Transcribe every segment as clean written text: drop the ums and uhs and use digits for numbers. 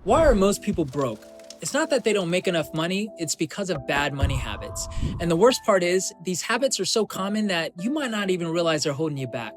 Why are most people broke? It's not that they don't make enough money, it's because of bad money habits. And the worst part is, these habits are so common that you might not even realize they're holding you back.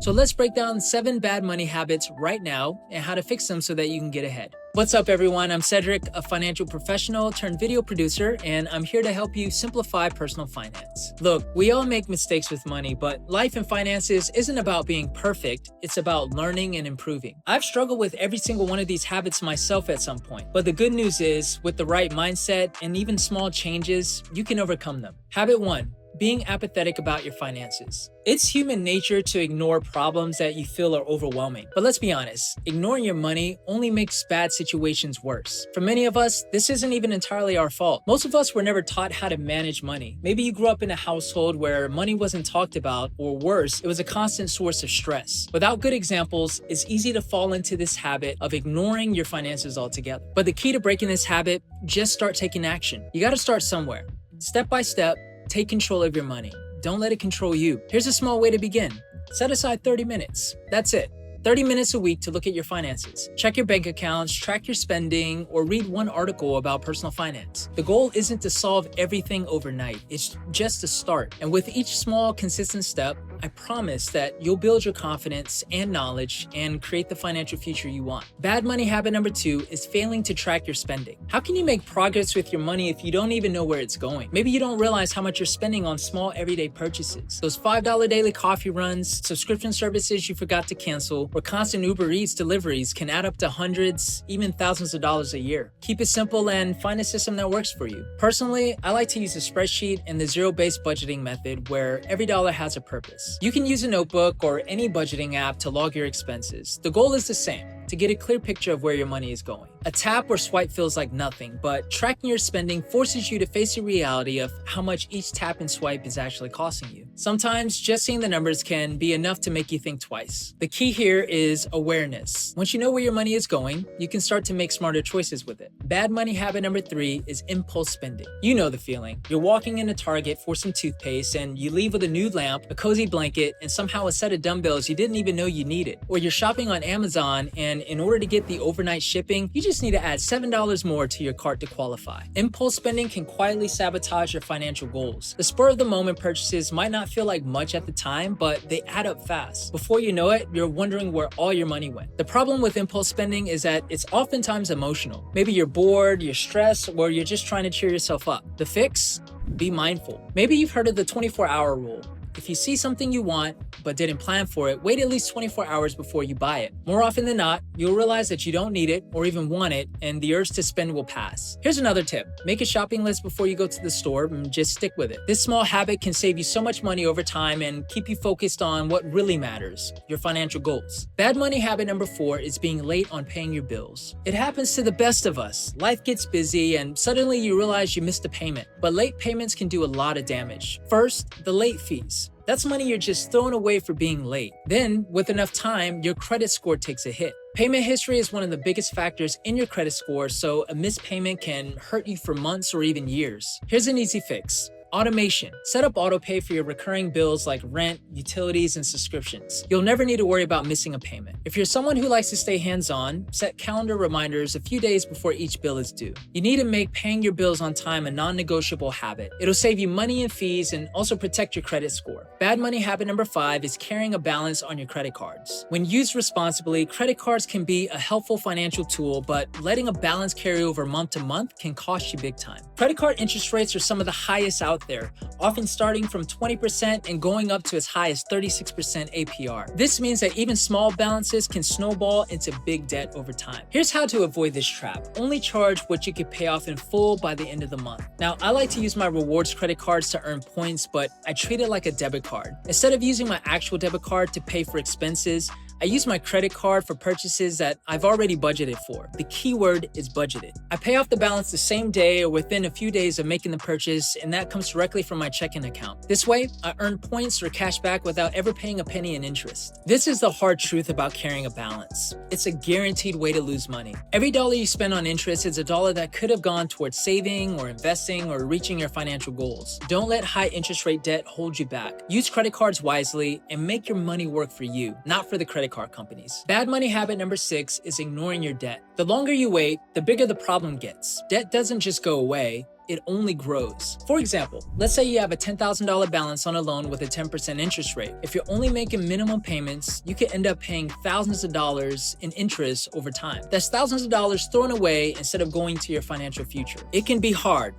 So let's break down 7 bad money habits right now and how to fix them so that you can get ahead. What's up, everyone? I'm Cedric, a financial professional turned video producer, and I'm here to help you simplify personal finance. Look, we all make mistakes with money, but life and finances isn't about being perfect, it's about learning and improving. I've struggled with every single one of these habits myself at some point, but the good news is, with the right mindset and even small changes, you can overcome them. Habit 1. Being apathetic about your finances. It's human nature to ignore problems that you feel are overwhelming. But let's be honest, ignoring your money only makes bad situations worse. For many of us, this isn't even entirely our fault. Most of us were never taught how to manage money. Maybe you grew up in a household where money wasn't talked about, or worse, it was a constant source of stress. Without good examples, it's easy to fall into this habit of ignoring your finances altogether. But the key to breaking this habit, just start taking action. You gotta start somewhere. Step by step, take control of your money. Don't let it control you. Here's a small way to begin. Set aside 30 minutes. That's it. 30 minutes a week to look at your finances. Check your bank accounts, track your spending, or read one article about personal finance. The goal isn't to solve everything overnight. It's just to start. And with each small, consistent step, I promise that you'll build your confidence and knowledge and create the financial future you want. Bad money habit number 2 is failing to track your spending. How can you make progress with your money if you don't even know where it's going? Maybe you don't realize how much you're spending on small everyday purchases. Those $5 daily coffee runs, subscription services you forgot to cancel, or constant Uber Eats deliveries can add up to hundreds, even thousands of dollars a year. Keep it simple and find a system that works for you. Personally, I like to use a spreadsheet and the zero-based budgeting method where every dollar has a purpose. You can use a notebook or any budgeting app to log your expenses. The goal is the same, to get a clear picture of where your money is going. A tap or swipe feels like nothing, but tracking your spending forces you to face the reality of how much each tap and swipe is actually costing you. Sometimes just seeing the numbers can be enough to make you think twice. The key here is awareness. Once you know where your money is going, you can start to make smarter choices with it. Bad money habit number 3 is impulse spending. You know the feeling. You're walking into Target for some toothpaste and you leave with a new lamp, a cozy blanket, and somehow a set of dumbbells you didn't even know you needed. Or you're shopping on Amazon and in order to get the overnight shipping, you just need to add $7 more to your cart to qualify. Impulse spending can quietly sabotage your financial goals. The spur of the moment purchases might not feel like much at the time, but they add up fast. Before you know it, you're wondering where all your money went. The problem with impulse spending is that it's oftentimes emotional. Maybe you're bored, you're stressed, or you're just trying to cheer yourself up. The fix? Be mindful. Maybe you've heard of the 24-hour rule. If you see something you want, but didn't plan for it, wait at least 24 hours before you buy it. More often than not, you'll realize that you don't need it or even want it, and the urge to spend will pass. Here's another tip. Make a shopping list before you go to the store and just stick with it. This small habit can save you so much money over time and keep you focused on what really matters, your financial goals. Bad money habit number 4 is being late on paying your bills. It happens to the best of us. Life gets busy and suddenly you realize you missed a payment. But late payments can do a lot of damage. First, the late fees. That's money you're just throwing away for being late. Then, with enough time, your credit score takes a hit. Payment history is one of the biggest factors in your credit score, so a missed payment can hurt you for months or even years. Here's an easy fix. Automation. Set up autopay for your recurring bills like rent, utilities, and subscriptions. You'll never need to worry about missing a payment. If you're someone who likes to stay hands-on, set calendar reminders a few days before each bill is due. You need to make paying your bills on time a non-negotiable habit. It'll save you money and fees and also protect your credit score. Bad money habit number 5 is carrying a balance on your credit cards. When used responsibly, credit cards can be a helpful financial tool, but letting a balance carry over month to month can cost you big time. Credit card interest rates are some of the highest out there, often starting from 20% and going up to as high as 36% APR. This means that even small balances can snowball into big debt over time. Here's how to avoid this trap. Only charge what you could pay off in full by the end of the month. Now, I like to use my rewards credit cards to earn points, but I treat it like a debit card. Instead of using my actual debit card to pay for expenses, I use my credit card for purchases that I've already budgeted for. The key word is budgeted. I pay off the balance the same day or within a few days of making the purchase, and that comes directly from my checking account. This way, I earn points or cash back without ever paying a penny in interest. This is the hard truth about carrying a balance. It's a guaranteed way to lose money. Every dollar you spend on interest is a dollar that could have gone towards saving or investing or reaching your financial goals. Don't let high interest rate debt hold you back. Use credit cards wisely and make your money work for you, not for the credit credit card companies. Bad money habit number 6 is ignoring your debt. The longer you wait, the bigger the problem gets. Debt doesn't just go away, it only grows. For example, let's say you have a $10,000 balance on a loan with a 10% interest rate. If you're only making minimum payments, you could end up paying thousands of dollars in interest over time. That's thousands of dollars thrown away instead of going to your financial future. It can be hard.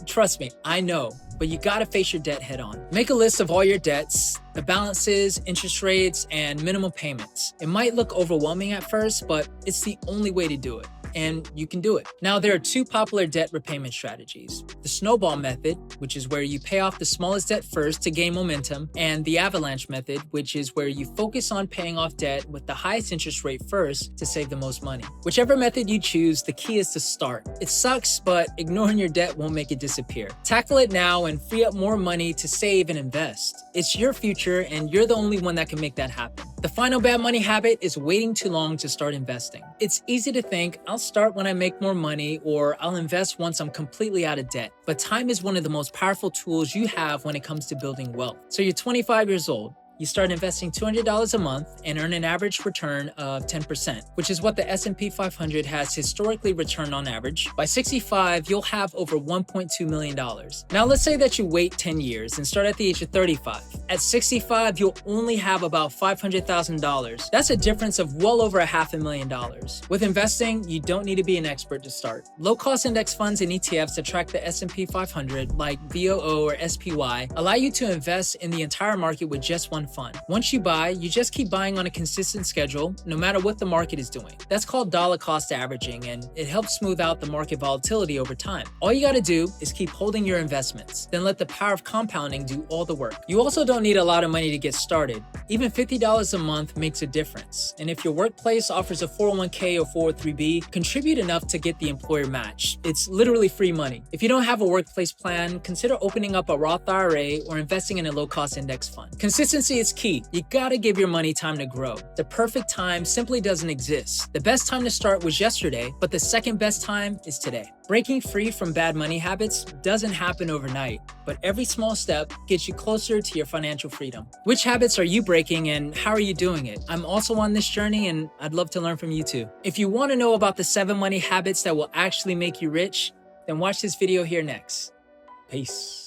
Trust me, I know. But you gotta face your debt head on. Make a list of all your debts, the balances, interest rates, and minimum payments. It might look overwhelming at first, but it's the only way to do it. And you can do it. Now, there are 2 popular debt repayment strategies. The snowball method, which is where you pay off the smallest debt first to gain momentum, and the avalanche method, which is where you focus on paying off debt with the highest interest rate first to save the most money. Whichever method you choose, the key is to start. It sucks, but ignoring your debt won't make it disappear. Tackle it now and free up more money to save and invest. It's your future, and you're the only one that can make that happen. The final bad money habit is waiting too long to start investing. It's easy to think, I'll start when I make more money, or I'll invest once I'm completely out of debt. But time is one of the most powerful tools you have when it comes to building wealth. So you're 25 years old. You start investing $200 a month and earn an average return of 10%, which is what the S&P 500 has historically returned on average. By 65, you'll have over $1.2 million. Now, let's say that you wait 10 years and start at the age of 35. At 65, you'll only have about $500,000. That's a difference of well over $500,000. With investing, you don't need to be an expert to start. Low-cost index funds and ETFs that track the S&P 500, like VOO or SPY, allow you to invest in the entire market with just one fund. Once you buy, you just keep buying on a consistent schedule, no matter what the market is doing. That's called dollar cost averaging, and it helps smooth out the market volatility over time. All you gotta do is keep holding your investments, then let the power of compounding do all the work. You also don't need a lot of money to get started. Even $50 a month makes a difference. And if your workplace offers a 401k or 403b, contribute enough to get the employer match. It's literally free money. If you don't have a workplace plan, consider opening up a Roth IRA or investing in a low-cost index fund. Consistency is key. You gotta give your money time to grow. The perfect time simply doesn't exist. The best time to start was yesterday, but the second best time is today. Breaking free from bad money habits doesn't happen overnight, but every small step gets you closer to your financial freedom. Which habits are you breaking and how are you doing it? I'm also on this journey and I'd love to learn from you too. If you want to know about the 7 money habits that will actually make you rich, then watch this video here next. Peace.